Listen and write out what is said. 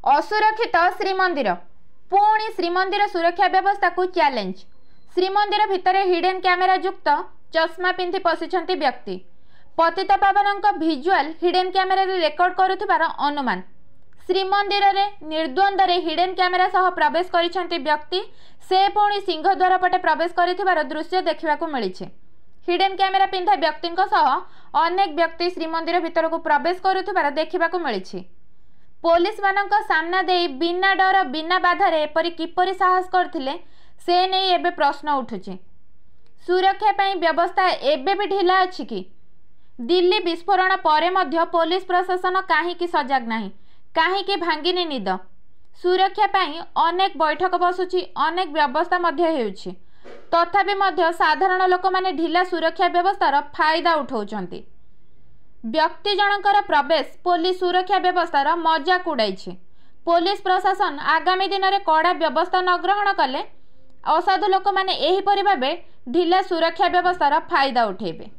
असुरक्षित श्रीमंदिर पुणी श्रीमंदिर सुरक्षा व्यवस्था को चैलेंज। श्रीमंदिर भितर हिडन कैमेरा युक्त चश्मा पिंधि पशिछंती व्यक्ति। पतितपावनक भिजुआल हिडन कैमेरा रेकर्ड करुथिबार अनुमान। श्रीमंदिर रे निर्द्वंद्व हिडन कैमेरा सह प्रवेश करिसेंती व्यक्ति। से पुणी सिंहद्वार पटे प्रवेश करिथिबार दृश्य देखिबाकू मिलिছে। हिडन कैमेरा पिंधा व्यक्ति सह अनेक व्यक्ति श्रीमंदिर भितर को प्रवेश करुथिबार देखिबाकू मिलिছে। पुलिस मानक सामना दे बिना डर बिना बाधार एपरी किपरि साहस करथिले से नहीं एबे प्रश्न उठुचे। सुरक्षा पई व्यवस्था एबे भी ढिला अछि कि? दिल्ली विस्फोरण परे मध्य पुलिस प्रशासन काहीकि सजग नाही, काहीकि भांगिनी निद। सुरक्षा पई अनेक बैठक बसुची, अनेक व्यवस्था मध्य हेउची, तथापि मध्य साधारण लोक माने ढिला सुरक्षा व्यवस्थार फायदा उठाउचंती। व्यक्ति जनकर प्रवेश पुलिस सुरक्षा व्यवस्थार मजाक उड़ाई। पुलिस प्रशासन आगामी दिन में कड़ा व्यवस्था न ग्रहण कले असाधु लोक माने एही परि भाबे ढिला सुरक्षा व्यवस्थार फायदा उठेबे।